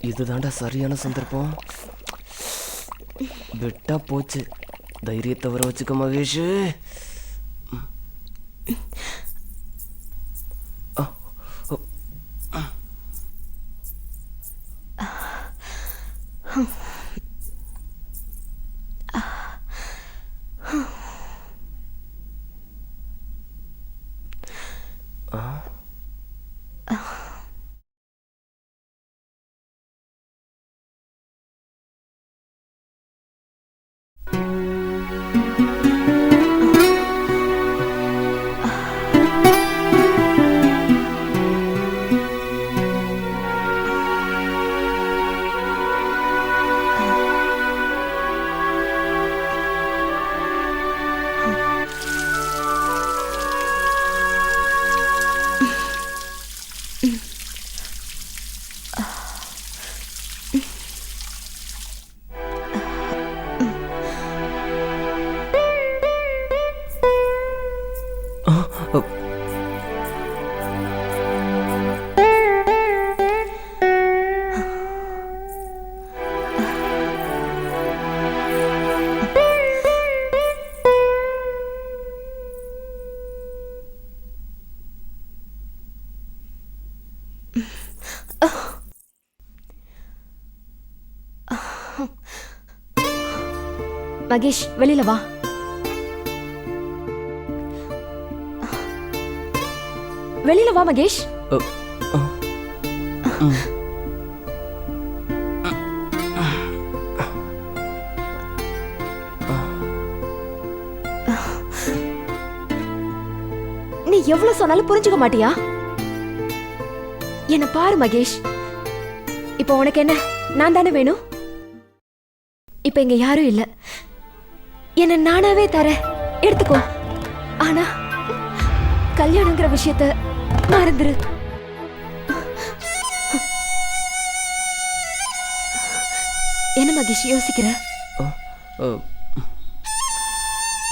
இதுதான்டா சரியான சந்தர்ப்பம். விட்டா போச்சு. தைரியத்தை வர வச்சுக்க மகேஷ். மகேஷ், வெளியில வா. வெளியில வா மகேஷ். நீ எவ்வளவு சொன்னாலும் புரிஞ்சுக்க மாட்டியா? என்ன பாரு மகேஷ், இப்ப உனக்கு என்ன, நான் தானே வேணும். இப்ப இங்க யாரும் இல்ல, என்ன நானாவே தரேன், எடுத்துக்கோ. ஆனா கல்யாணங்கிற விஷயத்த மறந்துரு. என்ன மகேஷ் யோசிக்கிற?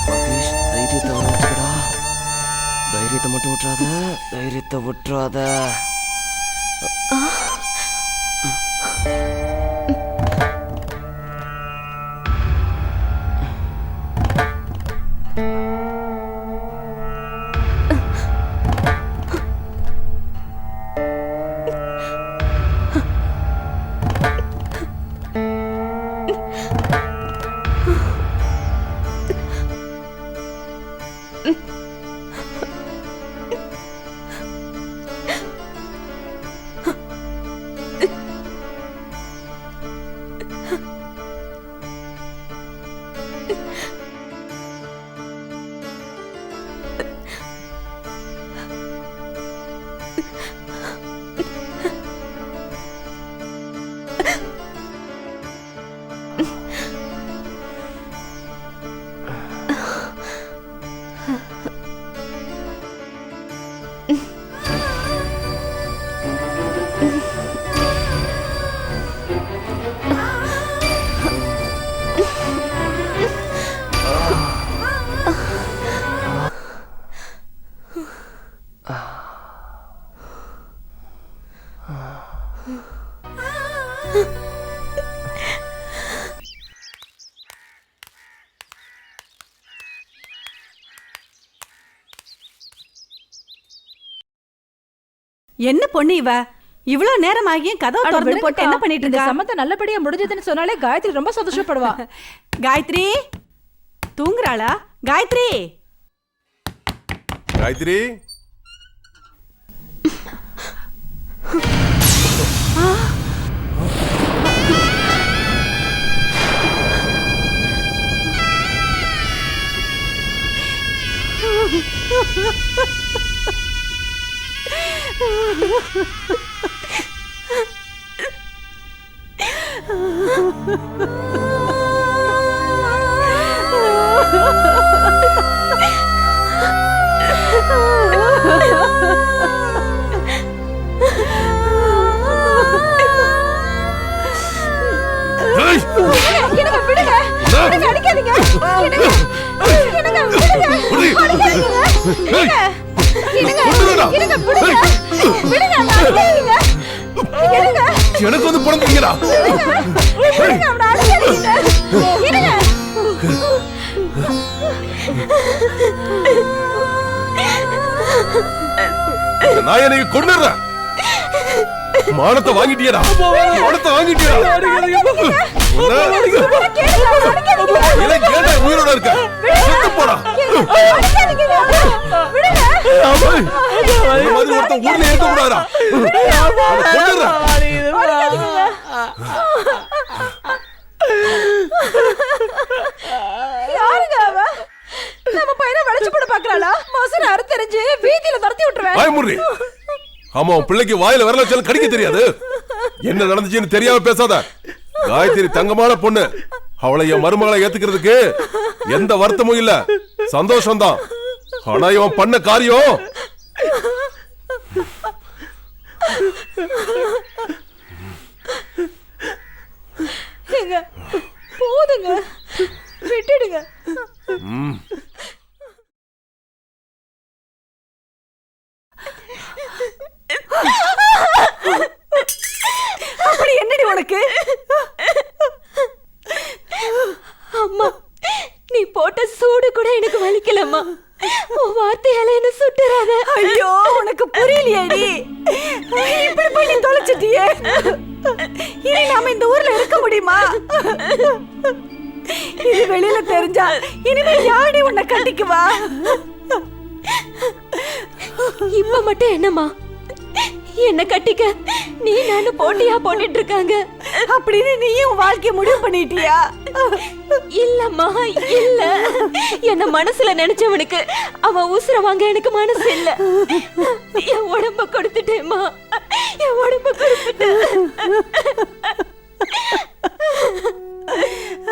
மகேஷ், தைரியத்தை வர வச்சுக்கடா. தைரியத்தை மட்டும் விட்டுறாத, தைரியத்தை விட்டுறாத. என்ன பொண்ணு இவ, இவ்வளவு நேரம் ஆகியும் கதவு திறந்து போட்டு என்ன பண்ணிட்டு இருக்க? சம்மந்தம் நல்லபடியா முடிஞ்சதுன்னு சொன்னாலே காயத்ரி ரொம்ப சந்தோஷப்படுவா. காயத்ரி தூங்குறாளா? காயத்ரி, காயத்ரி, விடுங்க எனக்கு வந்து பிறந்தீங்களா? நான் எனக்கு கொண்டுறேன். மானத்தை வாங்கிட்டியடா, மானத்தை வாங்கிட்டியடா. உயிரோட இருக்க போடா. ஒருத்தன் ஊர்ல இருக்க கூடாதா? நம்ம பையனை வளைச்சு போட பாக்குறாளா? மோசன அறு தெரிஞ்சு வீதியில துரத்தி விட்டுருவேன். வாய்முறி. ஆமா, உன் பிள்ளைக்கு வாயில வரல வச்சாலும் கடிக்க தெரியாது. என்ன நடந்துச்சுன்னு தெரியாம பேசாத. காயத்ரி தங்கமான பொண்ணு. அவளை என் மருமகளை ஏத்துக்கிறதுக்கு எந்த வருத்தமும் இல்ல, சந்தோஷம்தான். ஆனா இவன் பண்ண காரியம் போதுங்க, விட்டுடுங்க. அப்படி என்னடி உனக்கு? அம்மா, நீ போட்ட சூடு கூட எனக்கு வலிக்கலம்மா. உன் வார்த்தையால என்ன சுட்டுறாத. ஐயோ, உனக்கு புரியலையேடி. இப்படி போய் நீ தொலைச்சிட்டியே. இனி நாம இந்த ஊர்ல இருக்க முடியுமா? இது வெளியில தெரிஞ்சா இனிமே யாடி உன்னை கண்டிக்குவா? இப்ப மட்டும் என்னம்மா, என்ன கட்டிக்க நீ நானும் போட்டியா போட்டுட்டு இருக்காங்க அப்படின்னு நீயும் வாழ்க்கைய முடிவு பண்ணிட்டியா? இல்லம்மா, இல்ல. என்ன மனசுல நினைச்சவனுக்கு அவன் உசுர வாங்க எனக்கு மனசு இல்ல. என் உடம்ப கொடுத்துட்டேம்மா, என் உடம்ப கொடுத்துட்டேன்.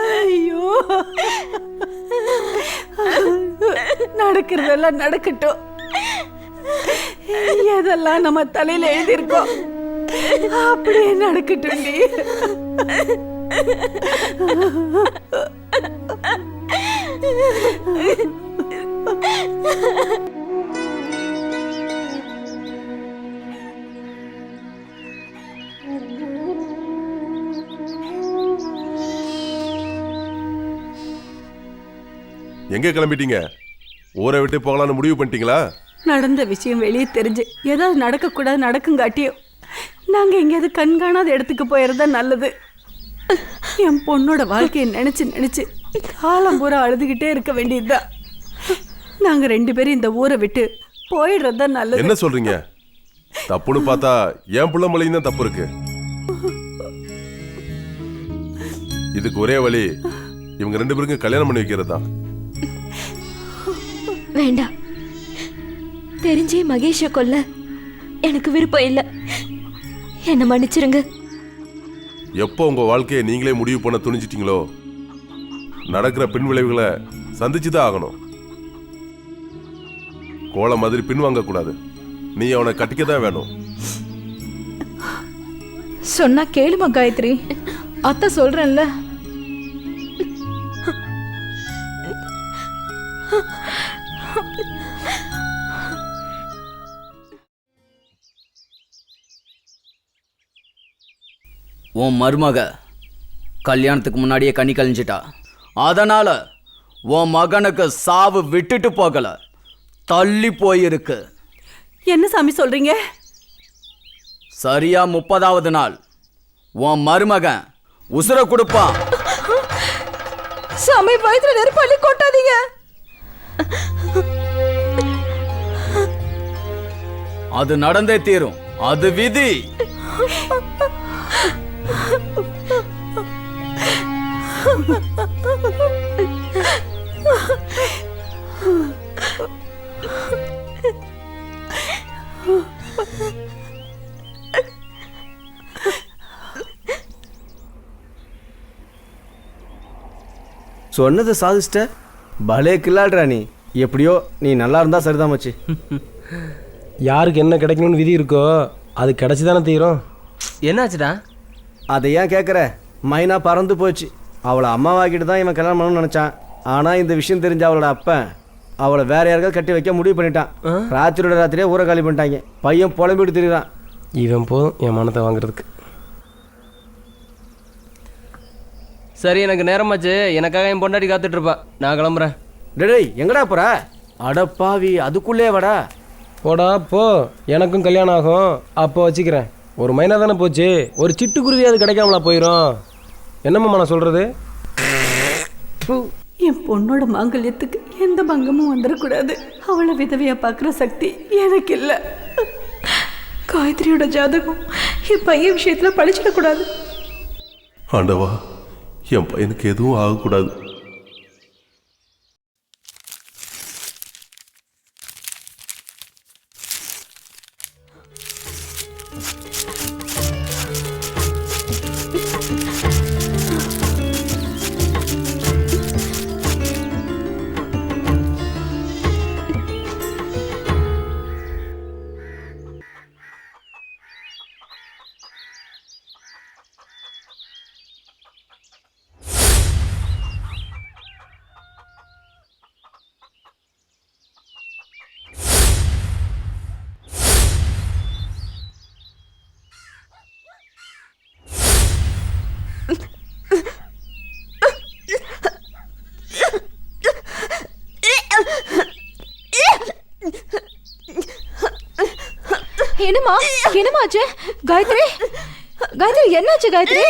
ஐயோ, நடக்கிறதெல்லாம் நடக்கட்டும். எதெல்லாம் நம்ம தலையில எழுதியிருக்கோம் அப்படியே நடக்கட்டும். எங்க கிளம்பிட்டீங்க? ஊரை விட்டு போகலான்னு முடிவு பண்ணிட்டீங்களா? நடந்த விஷயம் வெளியே தெரிஞ்சு ஏதாவது நடக்கக்கூடாது நடக்குங்காட்டியும் நாங்க எங்கேயாவது கண்காணாத இடத்துக்கு போயிருந்தா நல்லது. என் பொண்ணோட வாழ்க்கையை நினைச்சு நினைச்சு காலம் பூரா அழுதுகிட்டே இருக்க வேண்டியதுதான். நாங்க 2 பேரும் இந்த ஊரை விட்டு போயிடுறதுதான் நல்லது. என்ன சொல்றீங்க? தப்புன்னு பார்த்தா என் புள்ள மலையும் தான் தப்பு இருக்கு. இதுக்கு ஒரே வழி இவங்க 2 பேருக்கும் கல்யாணம் பண்ணி வைக்கிறது தான். வேண்டாம், தெரிஞ்சே மகேஷ கொல்ல எனக்கு விருப்பம் இல்ல. என்ன மன்னிச்சிருங்க. எப்போ உங்க வாழ்க்கையை நீங்களே முடிவு பண்ண துணிஞ்சிட்டீங்களோ, நடக்கிற பின் விளைவுகளை சந்திச்சுதான் ஆகணும். கோலை மாதிரி பின்வாங்க கூடாது. நீ அவனை கட்டிக்கதான் வேணும். சொன்னா கேளுமா காயத்ரி, அத்தை சொல்றேன்ல. உன் மருமக கல்யாணத்துக்கு முன்னாடியே கண்ணி கழிஞ்சிட்டா. அதனால உன் மகனுக்கு சாவு விட்டுட்டு போகல, தள்ளி போயிருக்கு. என்ன சாமி சொல்றீங்க? சரியா 30வது நாள் உன் மருமகன் உசுர கொடுப்பான். சாமி, வயிற்றுல நெருப்பாளி கொட்டாதீங்க. அது நடந்தே தீரும், அது விதி. சொன்னதை சாதிச்சிட்ட. பலே கில்லாடுறா நீ. எப்படியோ நீ நல்லா இருந்தா சரிதான் மச்சி. யாருக்கு என்ன கிடைக்கணும்னு விதி இருக்கோ அது கிடைச்சி தானே தீரும். என்னாச்சுடா? அதை ஏன் கேட்குற? மைனா பறந்து போச்சு. அவளை அம்மாவாக்கிட்டு தான் இவன் கல்யாணம் பண்ணணும்னு நினச்சான். ஆனால் இந்த விஷயம் தெரிஞ்ச அவளோட அப்பன் அவளை வேற யாருக்காவது கட்டி வைக்க முடிவு பண்ணிட்டான். ராத்திரியோட ராத்திரியே ஊரை காலி பண்ணிட்டாங்க. பையன் புலம்பிட்டு திரிகிறான். இவன் போதும் என் மனத்தை வாங்குறதுக்கு. சரி எனக்கு நேரமாச்சு, எனக்காக என் பொண்டாட்டி காத்துட்டு இருப்பா. நான் கிளம்புறேன். டேய் எங்கடா போற? அட பாவி, அதுக்குள்ளே வாடா. போடா போ, எனக்கும் கல்யாணம் ஆகும், அப்போ வச்சுக்கிறேன். ஒரு மைனா தானே போச்சு, ஒரு சிட்டுக்குருவி அது கிடைக்காமலா போயிடும். என்னம்மா நான் சொல்கிறது? என் பொண்ணோட மாங்கல்யத்துக்கு எந்த பங்கமும் வந்துடக்கூடாது. அவளை விதவையா பார்க்குற சக்தி எனக்கு இல்லை. காயத்ரியோட ஜாதகம் என் பையன் விஷயத்துல பழிச்சிடக்கூடாது. ஆண்டவா, என் பையனுக்கு எதுவும் ஆகக்கூடாது. என்னமாச்சு காயத்ரி? காயத்ரி என்னாச்சு காயத்ரி?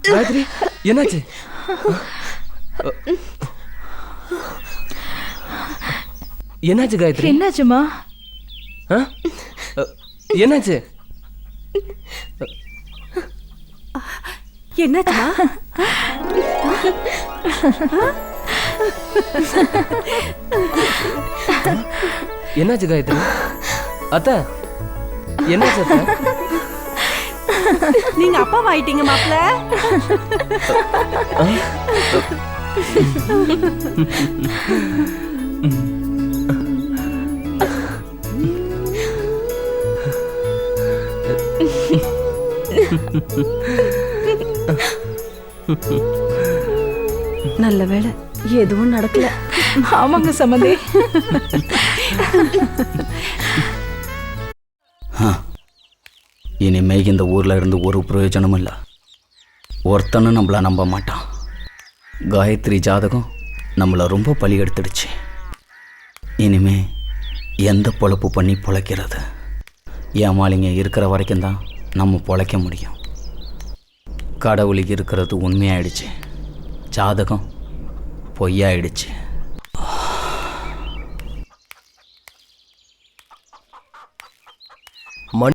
காயத்ரி என்னாச்சு? என்னாச்சு காயத்ரி? என்னாச்சுமா? என்னாச்சு? என்னாச்சுமா? என்னாச்சு காயத்ரி? அத்தை என்னாச்சு அத்தை? நீங்க அப்பாவா ஆயிட்டீங்க மாப்ள. நல்ல வேளை எதுவும் நடக்கல. ஆமாங்க சம்மந்தி. இனிமே இந்த ஊரில் இருந்து ஒரு பிரயோஜனமும் இல்லை. ஒருத்தனும் நம்மளை நம்ப மாட்டான். காயத்ரி ஜாதகம் நம்மளை ரொம்ப பலி எடுத்துடுச்சு. இனிமே எந்த பொழப்பு பண்ணி பொழைக்கிறது? ஏமாளிங்க இருக்கிற வரைக்கும் தான் நம்ம பொழைக்க முடியும். கடவுளுக்கு இருக்கிறது உண்மையாயிடுச்சு, ஜாதகம் பொய்யாயிடுச்சு.